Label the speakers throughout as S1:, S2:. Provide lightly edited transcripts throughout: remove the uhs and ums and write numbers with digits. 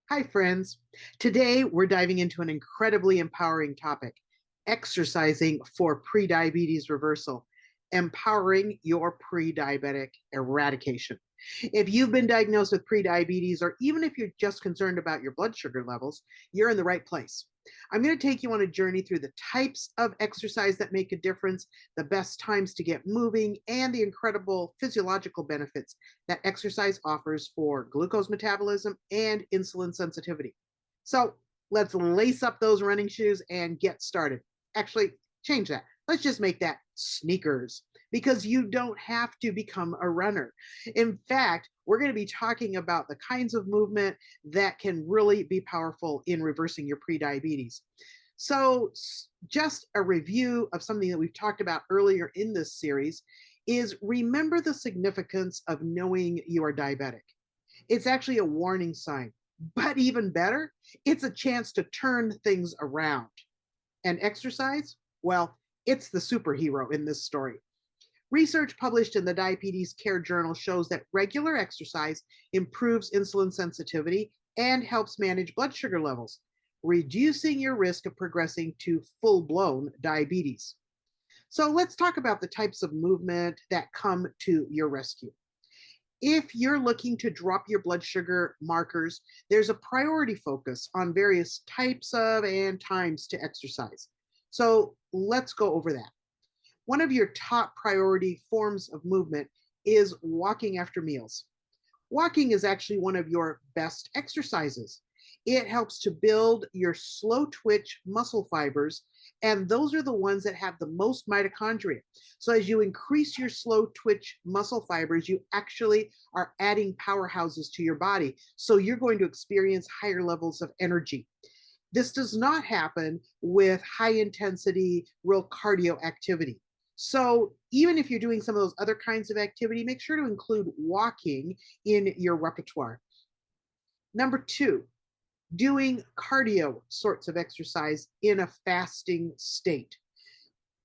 S1: Hi, friends. Today, we're diving into an incredibly empowering topic: exercising for prediabetes reversal, empowering your pre-diabetic eradication. If you've been diagnosed with prediabetes, or even if you're just concerned about your blood sugar levels, you're in the right place. I'm going to take you on a journey through the types of exercise that make a difference, the best times to get moving, and the incredible physiological benefits that exercise offers for glucose metabolism and insulin sensitivity. So let's lace up those running shoes and get started. Actually, change that. Let's just make that sneakers because you don't have to become a runner. In fact, we're going to be talking about the kinds of movement that can really be powerful in reversing your prediabetes. So, just a review of something that we've talked about earlier in this series is remember the significance of knowing you are diabetic. It's actually a warning sign, but even better, it's a chance to turn things around. And exercise? Well, it's the superhero in this story. Research published in the Diabetes Care Journal shows that regular exercise improves insulin sensitivity and helps manage blood sugar levels, reducing your risk of progressing to full blown diabetes. So let's talk about the types of movement that come to your rescue. If you're looking to drop your blood sugar markers, there's a priority focus on various types of and times to exercise. So let's go over that. One of your top priority forms of movement is walking after meals. Walking is actually one of your best exercises. It helps to build your slow twitch muscle fibers, and those are the ones that have the most mitochondria. So, as you increase your slow twitch muscle fibers, you actually are adding powerhouses to your body. So, you're going to experience higher levels of energy. This does not happen with high intensity, real cardio activity. So, even if you're doing some of those other kinds of activity, make sure to include walking in your repertoire. Number two, doing cardio sorts of exercise in a fasting state.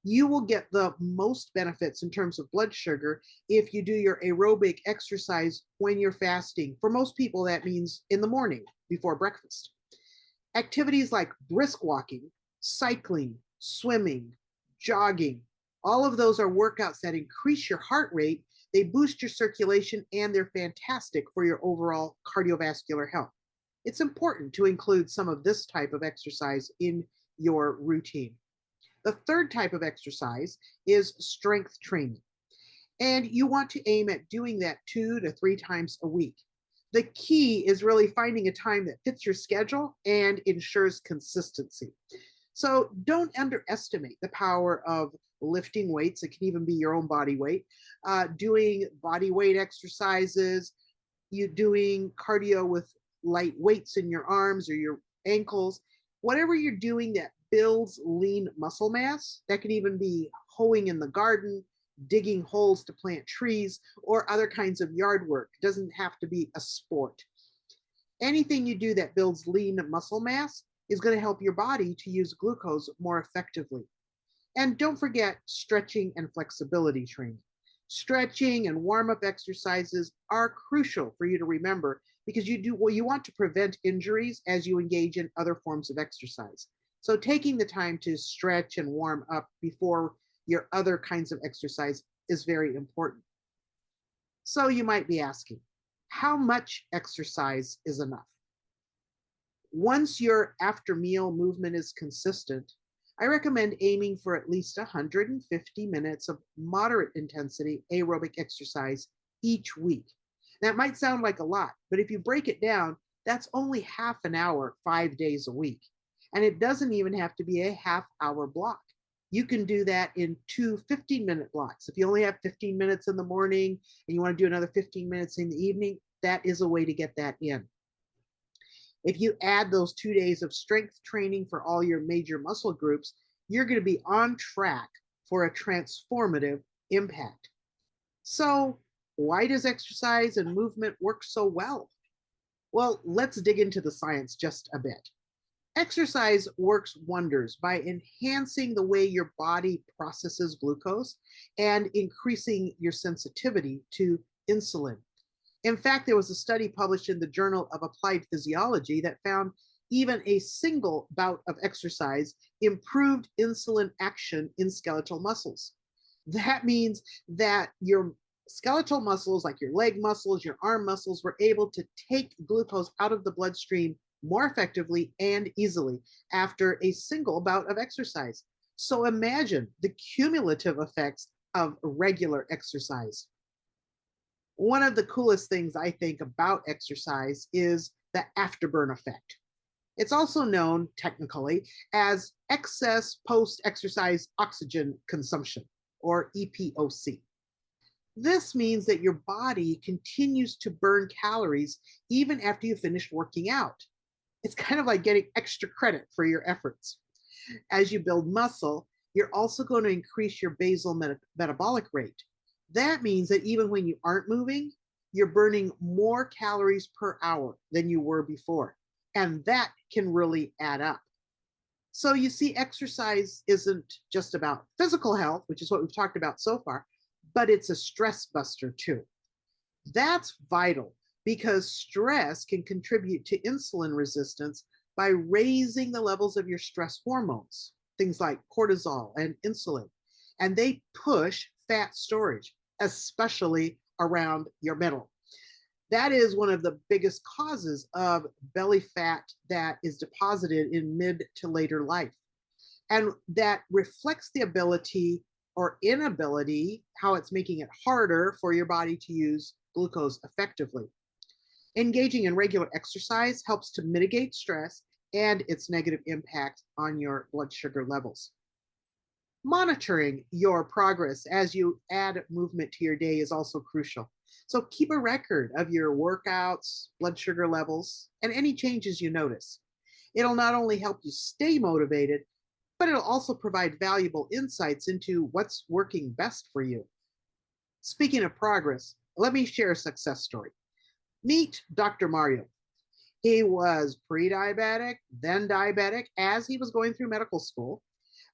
S1: You will get the most benefits in terms of blood sugar if you do your aerobic exercise when you're fasting. For most people, that means in the morning before breakfast. Activities like brisk walking, cycling, swimming, jogging, all of those are workouts that increase your heart rate, they boost your circulation, and they're fantastic for your overall cardiovascular health. It's important to include some of this type of exercise in your routine. The third type of exercise is strength training, and you want to aim at doing that 2 to 3 times a week. The key is really finding a time that fits your schedule and ensures consistency. So don't underestimate the power of lifting weights. It can even be your own body weight, doing body weight exercises, you doing cardio with light weights in your arms or your ankles, whatever you're doing that builds lean muscle mass. That can even be hoeing in the garden, digging holes to plant trees, or other kinds of yard work. It doesn't have to be a sport. Anything you do that builds lean muscle mass is going to help your body to use glucose more effectively. And don't forget stretching and flexibility training. Stretching and warm up exercises are crucial for you to remember because you want to prevent injuries as you engage in other forms of exercise. So taking the time to stretch and warm up before your other kinds of exercise is very important. So you might be asking, how much exercise is enough? Once your after meal movement is consistent, I recommend aiming for at least 150 minutes of moderate intensity aerobic exercise each week. That might sound like a lot, but if you break it down, that's only half an hour, 5 days a week. And it doesn't even have to be a half-hour block. You can do that in two 15-minute blocks. If you only have 15 minutes in the morning and you want to do another 15 minutes in the evening, that is a way to get that in. If you add those 2 days of strength training for all your major muscle groups, you're going to be on track for a transformative impact. So, why does exercise and movement work so well? Well, let's dig into the science just a bit. Exercise works wonders by enhancing the way your body processes glucose and increasing your sensitivity to insulin. In fact, there was a study published in the Journal of Applied Physiology that found even a single bout of exercise improved insulin action in skeletal muscles. That means that your skeletal muscles, like your leg muscles, your arm muscles, were able to take glucose out of the bloodstream more effectively and easily after a single bout of exercise. So imagine the cumulative effects of regular exercise. One of the coolest things I think about exercise is the afterburn effect. It's also known technically as excess post exercise oxygen consumption, or EPOC. This means that your body continues to burn calories even after you finished working out. It's kind of like getting extra credit for your efforts. As you build muscle, you're also going to increase your basal metabolic rate. That means that even when you aren't moving, you're burning more calories per hour than you were before. And that can really add up. So you see, exercise isn't just about physical health, which is what we've talked about so far, but it's a stress buster too. That's vital because stress can contribute to insulin resistance by raising the levels of your stress hormones, things like cortisol and insulin, and they push fat storage, especially around your middle. That is one of the biggest causes of belly fat that is deposited in mid to later life. And that reflects the ability or inability, how it's making it harder for your body to use glucose effectively. Engaging in regular exercise helps to mitigate stress and its negative impact on your blood sugar levels. Monitoring your progress as you add movement to your day is also crucial. So keep a record of your workouts, blood sugar levels, and any changes you notice. It'll not only help you stay motivated, but it'll also provide valuable insights into what's working best for you. Speaking of progress, let me share a success story. Meet Dr. Mario. He was pre-diabetic, then diabetic as he was going through medical school,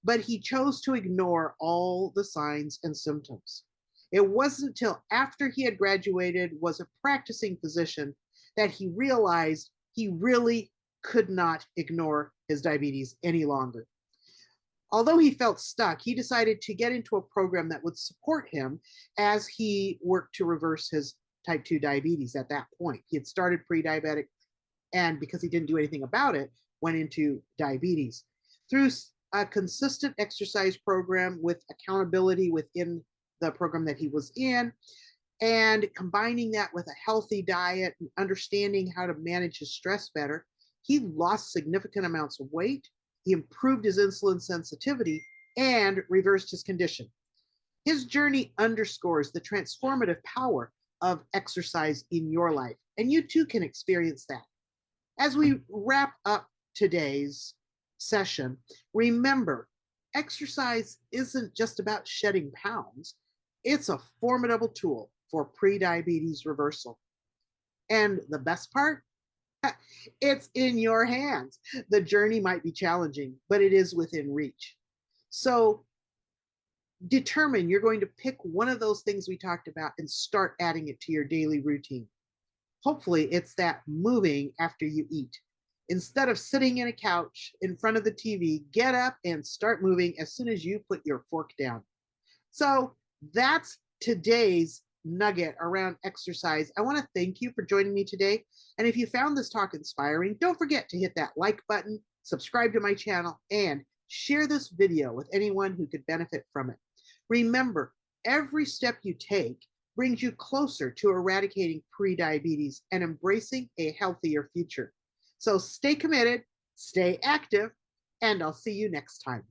S1: but he chose to ignore all the signs and symptoms. It wasn't until after he had graduated, was a practicing physician, that he realized he really could not ignore his diabetes any longer. Although he felt stuck, he decided to get into a program that would support him as he worked to reverse his type 2 diabetes at that point. He had started pre-diabetic, and because he didn't do anything about it, went into diabetes. Through a consistent exercise program with accountability within the program that he was in, and combining that with a healthy diet and understanding how to manage his stress better, he lost significant amounts of weight. He improved his insulin sensitivity and reversed his condition. His journey underscores the transformative power of exercise in your life, and you too can experience that. As we wrap up today's session, remember, exercise isn't just about shedding pounds, it's a formidable tool for prediabetes reversal. And the best part? It's in your hands. The journey might be challenging, but it is within reach. So determine you're going to pick one of those things we talked about and start adding it to your daily routine. Hopefully, it's that moving after you eat. Instead of sitting in a couch in front of the TV, get up and start moving as soon as you put your fork down. So that's today's nugget around exercise. I want to thank you for joining me today. And if you found this talk inspiring, don't forget to hit that like button, subscribe to my channel, and share this video with anyone who could benefit from it. Remember, every step you take brings you closer to eradicating prediabetes and embracing a healthier future. So stay committed, stay active, and I'll see you next time.